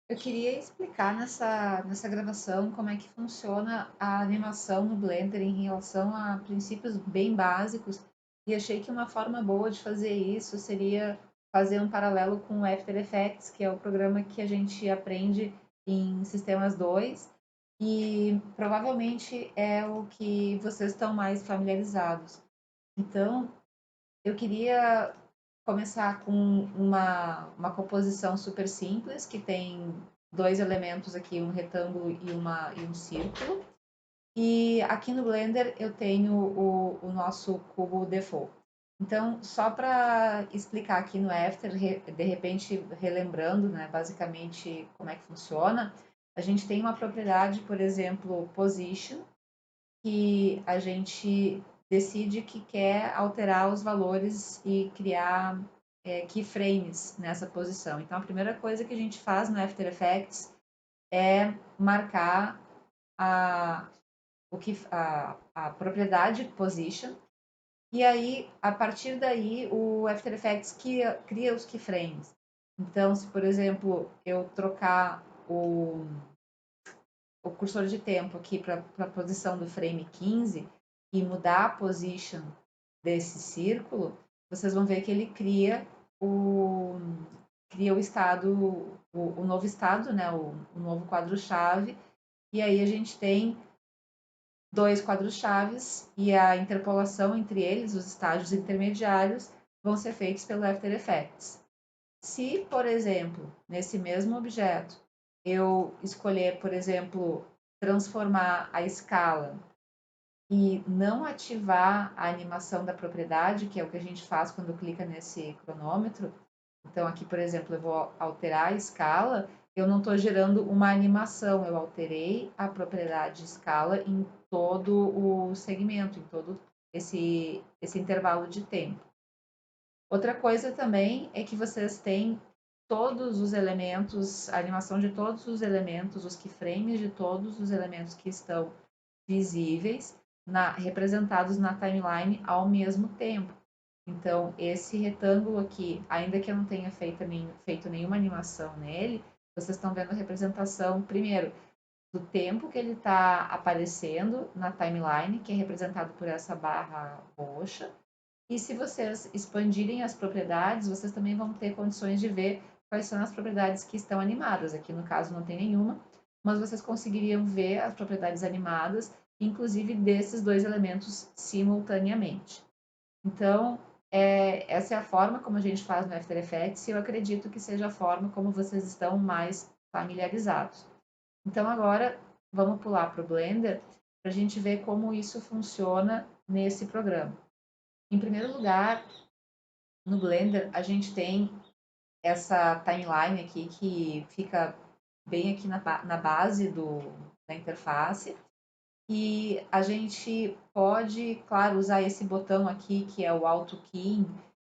Eu queria explicar nessa gravação como é que funciona a animação no Blender em relação a princípios bem básicos, e achei que uma forma boa de fazer isso seria fazer um paralelo com o After Effects, que é o programa que a gente aprende em Sistemas 2, e provavelmente é o que vocês estão mais familiarizados. Então, eu queria começar com uma composição super simples, que tem dois elementos aqui, um retângulo e um círculo. E aqui no Blender eu tenho o nosso cubo default. Então, só para explicar aqui no After, de repente relembrando, né, basicamente como é que funciona, a gente tem uma propriedade, por exemplo, position, que a gente decide que quer alterar os valores e criar keyframes nessa posição. Então, a primeira coisa que a gente faz no After Effects é marcar a, a propriedade position, e aí, a partir daí, o After Effects cria os keyframes. Então, se, por exemplo, eu trocar o cursor de tempo aqui para a posição do frame 15 e mudar a position desse círculo, vocês vão ver que ele cria o estado, o novo estado, né, o novo quadro-chave, e aí a gente tem dois quadros-chaves e a interpolação entre eles, os estágios intermediários, vão ser feitos pelo After Effects. Se, por exemplo, nesse mesmo objeto, eu escolher, por exemplo, transformar a escala e não ativar a animação da propriedade, que é o que a gente faz quando clica nesse cronômetro, então aqui, por exemplo, eu vou alterar a escala, eu não estou gerando uma animação, eu alterei a propriedade escala em todo o segmento, em todo esse intervalo de tempo. Outra coisa também é que vocês têm todos os elementos, a animação de todos os elementos, os keyframes de todos os elementos que estão visíveis, representados na timeline ao mesmo tempo. Então, esse retângulo aqui, ainda que eu não tenha feito nenhuma animação nele, vocês estão vendo a representação, primeiro, do tempo que ele está aparecendo na timeline, que é representado por essa barra roxa, e se vocês expandirem as propriedades, vocês também vão ter condições de ver quais são as propriedades que estão animadas. Aqui no caso não tem nenhuma, mas vocês conseguiriam ver as propriedades animadas, inclusive desses dois elementos simultaneamente. Então, essa é a forma como a gente faz no After Effects e eu acredito que seja a forma como vocês estão mais familiarizados. Então, agora vamos pular para o Blender para a gente ver como isso funciona nesse programa. Em primeiro lugar, no Blender, a gente tem essa timeline aqui que fica bem aqui na base da interface. E a gente pode, claro, usar esse botão aqui, que é o Auto Keying,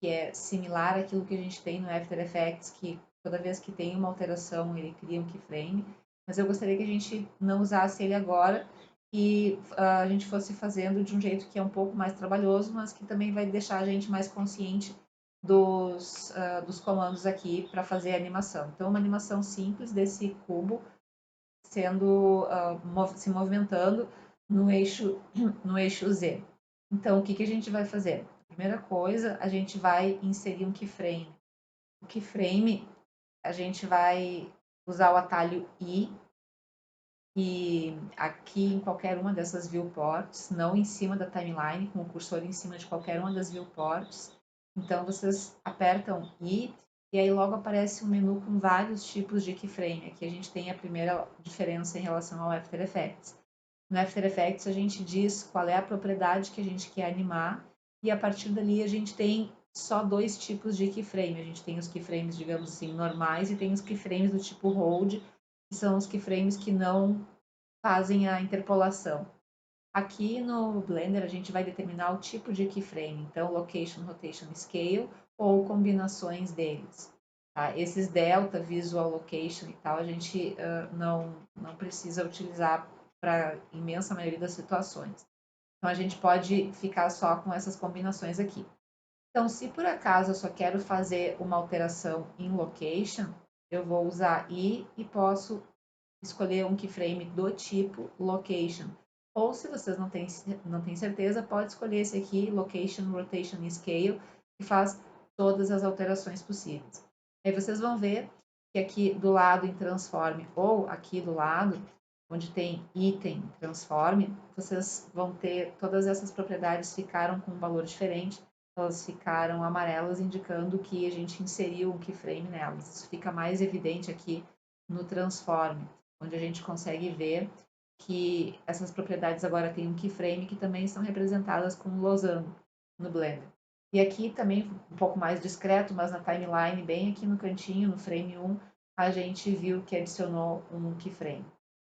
que é similar àquilo que a gente tem no After Effects, que toda vez que tem uma alteração ele cria um keyframe. Mas eu gostaria que a gente não usasse ele agora e a gente fosse fazendo de um jeito que é um pouco mais trabalhoso, mas que também vai deixar a gente mais consciente dos comandos aqui para fazer a animação. Então, uma animação simples desse cubo se movimentando no eixo, no eixo Z. Então, o que a gente vai fazer? Primeira coisa, a gente vai inserir um keyframe. O keyframe, a gente vai usar o atalho I, e aqui em qualquer uma dessas viewports, não em cima da timeline, com o cursor em cima de qualquer uma das viewports. Então, vocês apertam I e aí logo aparece um menu com vários tipos de keyframe. Aqui a gente tem a primeira diferença em relação ao After Effects. No After Effects a gente diz qual é a propriedade que a gente quer animar e a partir dali a gente tem só dois tipos de keyframe. A gente tem os keyframes, digamos assim, normais e tem os keyframes do tipo hold, que são os keyframes que não fazem a interpolação. Aqui no Blender a gente vai determinar o tipo de keyframe, então location, rotation, scale ou combinações deles. Tá? Esses delta, visual, location e tal, a gente não precisa utilizar para a imensa maioria das situações. Então a gente pode ficar só com essas combinações aqui. Então, se por acaso eu só quero fazer uma alteração em location, eu vou usar i e posso escolher um keyframe do tipo location. Ou se vocês não têm certeza, pode escolher esse aqui, location, rotation e scale, que faz todas as alterações possíveis. Aí vocês vão ver que aqui do lado em transform ou aqui do lado, onde tem item transform, vocês vão ter todas essas propriedades ficaram com um valor diferente, elas ficaram amarelas, indicando que a gente inseriu um keyframe nelas. Isso fica mais evidente aqui no transform, onde a gente consegue ver que essas propriedades agora têm um keyframe que também são representadas com um losango no Blender. E aqui também um pouco mais discreto, mas na timeline, bem aqui no cantinho, no frame 1, a gente viu que adicionou um keyframe.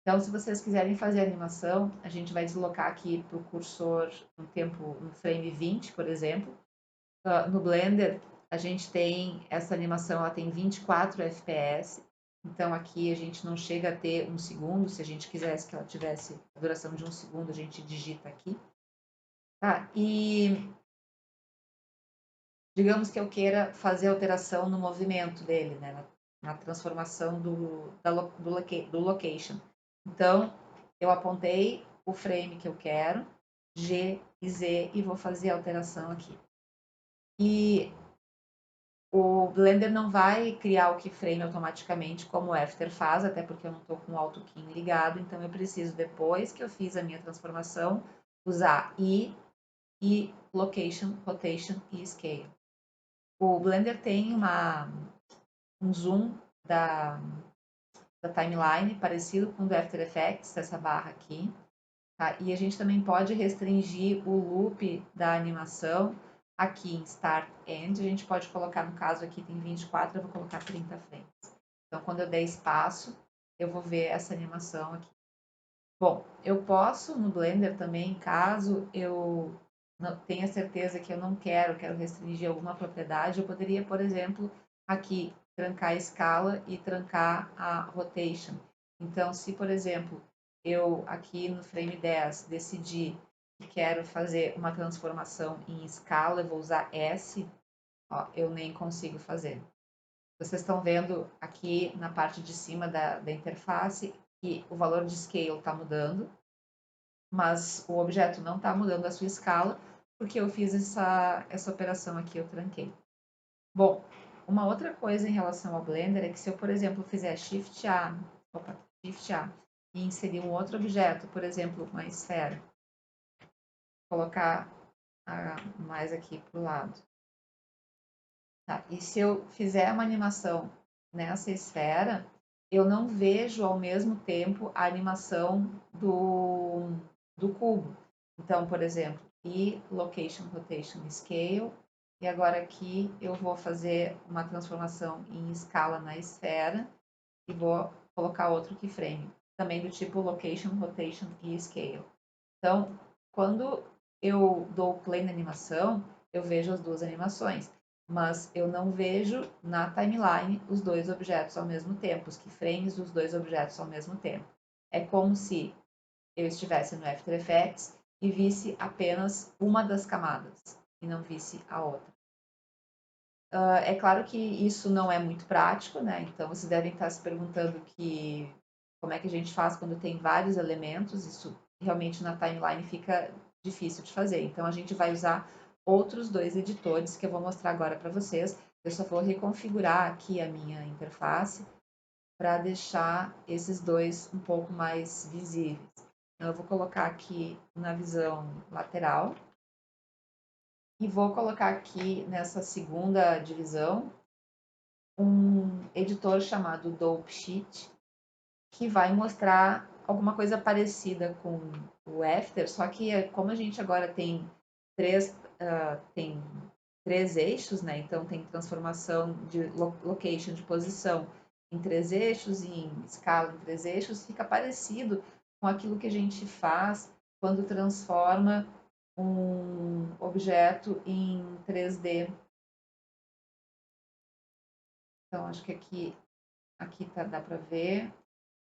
Então, se vocês quiserem fazer a animação, a gente vai deslocar aqui para o cursor no frame 20, por exemplo. No Blender, a gente tem essa animação, ela tem 24 FPS. Então, aqui a gente não chega a ter 1 segundo. Se a gente quisesse que ela tivesse a duração de 1 segundo, a gente digita aqui. Tá? E digamos que eu queira fazer alteração no movimento dele, né? Na transformação do location. Então, eu apontei o frame que eu quero, G e Z, e vou fazer a alteração aqui. E o Blender não vai criar o keyframe automaticamente como o After faz, até porque eu não estou com o Auto Key ligado, então eu preciso, depois que eu fiz a minha transformação, usar I e Location, Rotation e Scale. O Blender tem um zoom da timeline parecido com o do After Effects, essa barra aqui. Tá? E a gente também pode restringir o loop da animação aqui em Start End. A gente pode colocar, no caso aqui tem 24, eu vou colocar 30 frames. Então, quando eu der espaço, eu vou ver essa animação aqui. Bom, eu posso no Blender também, caso eu não tenha certeza que eu não quero restringir alguma propriedade, eu poderia, por exemplo, aqui trancar a escala e trancar a rotation. Então, se, por exemplo, eu aqui no frame 10 decidir que quero fazer uma transformação em escala, eu vou usar S, ó, eu nem consigo fazer. Vocês estão vendo aqui na parte de cima da interface que o valor de scale está mudando, mas o objeto não está mudando a sua escala, porque eu fiz essa operação aqui, eu tranquei. Bom, uma outra coisa em relação ao Blender é que se eu, por exemplo, fizer Shift A e inserir um outro objeto, por exemplo, uma esfera, colocar mais aqui para o lado. Tá? E se eu fizer uma animação nessa esfera, eu não vejo ao mesmo tempo a animação do cubo. Então, por exemplo, e Location, Rotation, Scale. E agora aqui eu vou fazer uma transformação em escala na esfera e vou colocar outro keyframe, também do tipo Location, Rotation e Scale. Então, quando eu dou play na animação, eu vejo as duas animações, mas eu não vejo na timeline os dois objetos ao mesmo tempo, os keyframes dos dois objetos ao mesmo tempo. É como se eu estivesse no After Effects e visse apenas uma das camadas e não visse a outra. É claro que isso não é muito prático, né? Então vocês devem estar se perguntando como é que a gente faz quando tem vários elementos. Isso realmente na timeline fica difícil de fazer. Então a gente vai usar outros dois editores que eu vou mostrar agora para vocês. Eu só vou reconfigurar aqui a minha interface para deixar esses dois um pouco mais visíveis. Então, eu vou colocar aqui na visão lateral e vou colocar aqui nessa segunda divisão um editor chamado Dope Sheet, que vai mostrar alguma coisa parecida com o After, só que como a gente agora tem tem três eixos, né? Então tem transformação de location, de posição em três eixos e em escala em três eixos, fica parecido com aquilo que a gente faz quando transforma um objeto em 3D. Então, acho que aqui dá para ver.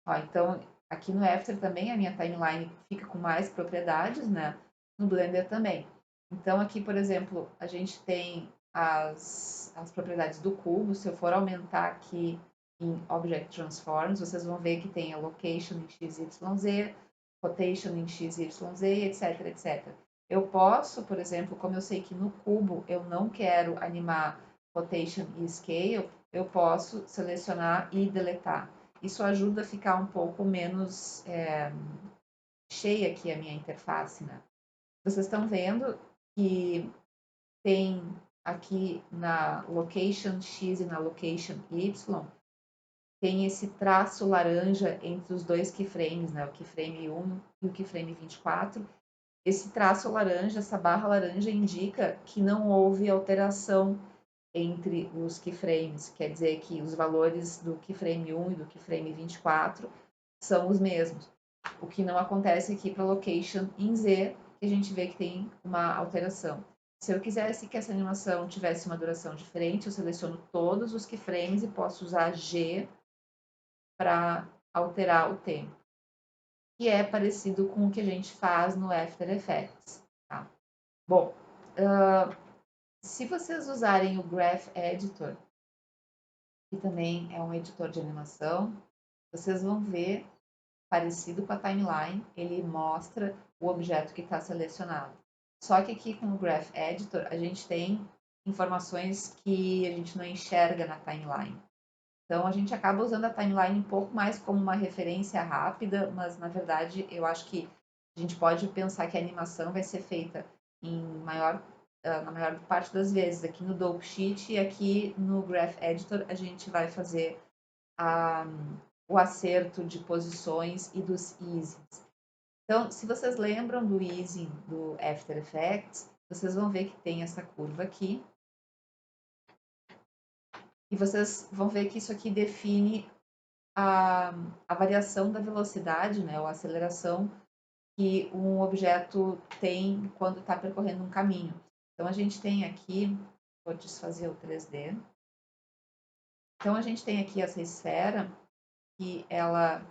Ó, então, aqui no After também a minha timeline fica com mais propriedades, né? No Blender também. Então, aqui, por exemplo, a gente tem as propriedades do cubo. Se eu for aumentar aqui em Object Transforms, vocês vão ver que tem a location em XYZ, rotation em XYZ, etc, etc. Eu posso, por exemplo, como eu sei que no cubo eu não quero animar rotation e scale, eu posso selecionar e deletar. Isso ajuda a ficar um pouco menos cheia aqui a minha interface, né? Vocês estão vendo que tem aqui na location X e na location Y, tem esse traço laranja entre os dois keyframes, né? O keyframe 1 e o keyframe 24. Esse traço laranja, essa barra laranja, indica que não houve alteração entre os keyframes. Quer dizer que os valores do keyframe 1 e do keyframe 24 são os mesmos. O que não acontece aqui para location em Z, que a gente vê que tem uma alteração. Se eu quisesse que essa animação tivesse uma duração diferente, eu seleciono todos os keyframes e posso usar G para alterar o tempo. Que é parecido com o que a gente faz no After Effects. Tá? Bom, se vocês usarem o Graph Editor, que também é um editor de animação, vocês vão ver, parecido com a timeline, ele mostra o objeto que está selecionado. Só que aqui com o Graph Editor, a gente tem informações que a gente não enxerga na timeline. Então, a gente acaba usando a timeline um pouco mais como uma referência rápida, mas, na verdade, eu acho que a gente pode pensar que a animação vai ser feita na maior parte das vezes aqui no Dope Sheet e aqui no Graph Editor a gente vai fazer o acerto de posições e dos easings. Então, se vocês lembram do easing do After Effects, vocês vão ver que tem essa curva aqui, e vocês vão ver que isso aqui define a variação da velocidade, né, ou a aceleração que um objeto tem quando está percorrendo um caminho. Então, a gente tem aqui, vou desfazer o 3D. Então, a gente tem aqui essa esfera, que ela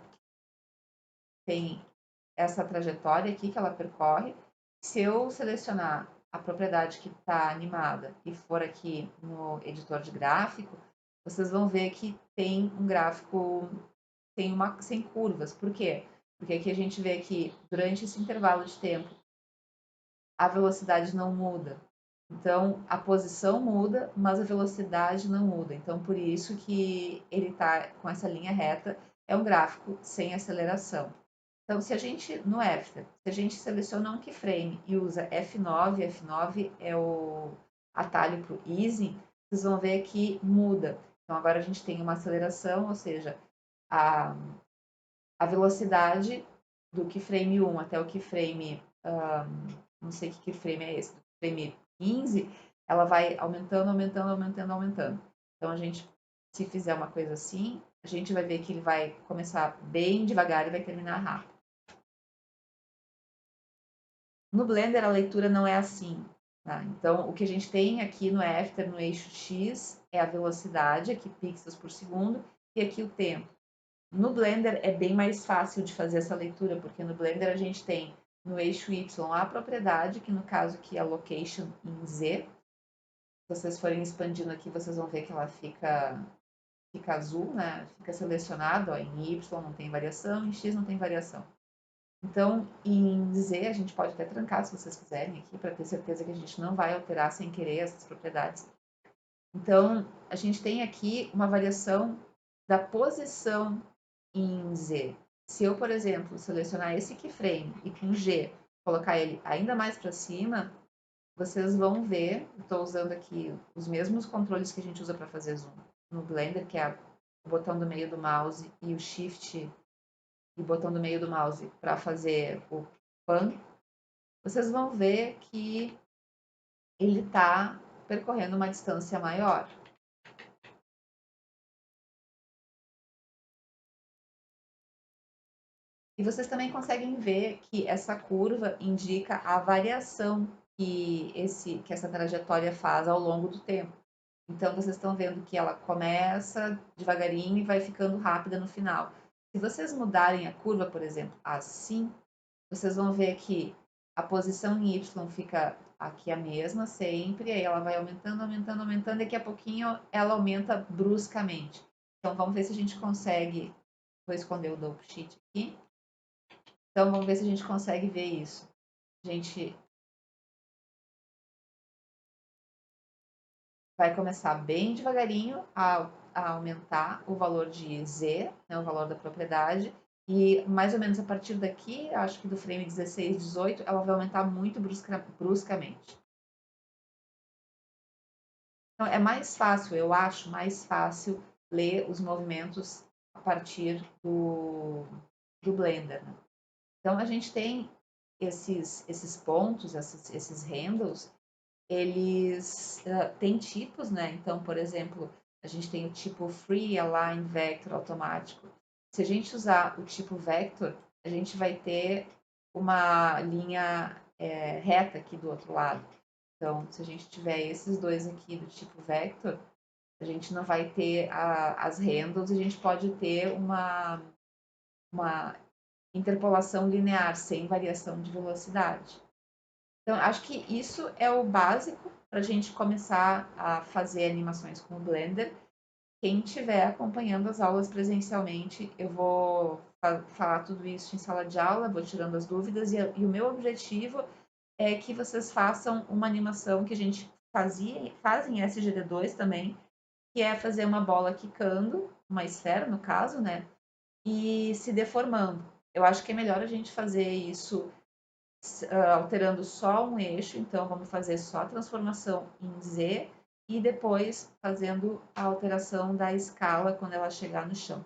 tem essa trajetória aqui que ela percorre. Se eu selecionar a propriedade que está animada e for aqui no editor de gráfico, vocês vão ver que tem um gráfico sem curvas. Por quê? Porque aqui a gente vê que durante esse intervalo de tempo a velocidade não muda. Então, a posição muda, mas a velocidade não muda. Então, por isso que ele está com essa linha reta, é um gráfico sem aceleração. Então, se a gente, no After, se a gente seleciona um keyframe e usa F9, F9 é o atalho para o Easing, vocês vão ver que muda. Então, agora a gente tem uma aceleração, ou seja, a velocidade do keyframe 1 até o keyframe, não sei que keyframe é esse, do keyframe 15, ela vai aumentando, aumentando, aumentando, aumentando. Então, a gente, se fizer uma coisa assim, a gente vai ver que ele vai começar bem devagar e vai terminar rápido. No Blender, a leitura não é assim. Tá? Então, o que a gente tem aqui no After, no eixo X, é a velocidade, aqui pixels por segundo, e aqui o tempo. No Blender é bem mais fácil de fazer essa leitura, porque no Blender a gente tem no eixo Y a propriedade, que no caso aqui é a location em Z. Se vocês forem expandindo aqui, vocês vão ver que ela fica azul, né? Fica selecionado, ó, em Y não tem variação, em X não tem variação. Então, em Z, a gente pode até trancar, se vocês quiserem aqui, para ter certeza que a gente não vai alterar sem querer essas propriedades. Então, a gente tem aqui uma variação da posição em Z. Se eu, por exemplo, selecionar esse keyframe e com G colocar ele ainda mais para cima, vocês vão ver, estou usando aqui os mesmos controles que a gente usa para fazer zoom no Blender, que é o botão do meio do mouse e o Shift e o botão do meio do mouse para fazer o pan, vocês vão ver que ele está percorrendo uma distância maior. E vocês também conseguem ver que essa curva indica a variação que essa trajetória faz ao longo do tempo. Então, vocês estão vendo que ela começa devagarinho e vai ficando rápida no final. Se vocês mudarem a curva, por exemplo, assim, vocês vão ver que a posição em Y fica aqui a mesma sempre, aí ela vai aumentando, aumentando, aumentando, e daqui a pouquinho ela aumenta bruscamente. Então, vamos ver se a gente consegue. Vou esconder o Dope Sheet aqui. Então, vamos ver se a gente consegue ver isso. A gente vai começar bem devagarinho a aumentar o valor de Z, né, o valor da propriedade, e mais ou menos a partir daqui, acho que do frame 16, 18, ela vai aumentar muito bruscamente. Então, é mais fácil, eu acho mais fácil ler os movimentos a partir do Blender. Né? Então, a gente tem esses pontos, esses handles, eles têm tipos, né? Então, por exemplo, a gente tem o tipo Free Align Vector automático. Se a gente usar o tipo Vector, a gente vai ter uma linha reta aqui do outro lado. Então, se a gente tiver esses dois aqui do tipo Vector, a gente não vai ter as handles, a gente pode ter uma interpolação linear, sem variação de velocidade. Então, acho que isso é o básico para a gente começar a fazer animações com o Blender. Quem estiver acompanhando as aulas presencialmente, eu vou falar tudo isso em sala de aula, vou tirando as dúvidas, e o meu objetivo é que vocês façam uma animação que a gente faz em SGD2 também, que é fazer uma bola quicando, uma esfera no caso, né? E se deformando. Eu acho que é melhor a gente fazer isso alterando só um eixo, então vamos fazer só a transformação em Z e depois fazendo a alteração da escala quando ela chegar no chão.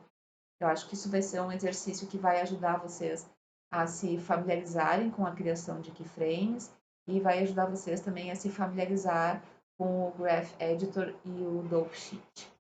Eu acho que isso vai ser um exercício que vai ajudar vocês a se familiarizarem com a criação de keyframes e vai ajudar vocês também a se familiarizar com o Graph Editor e o Dope Sheet.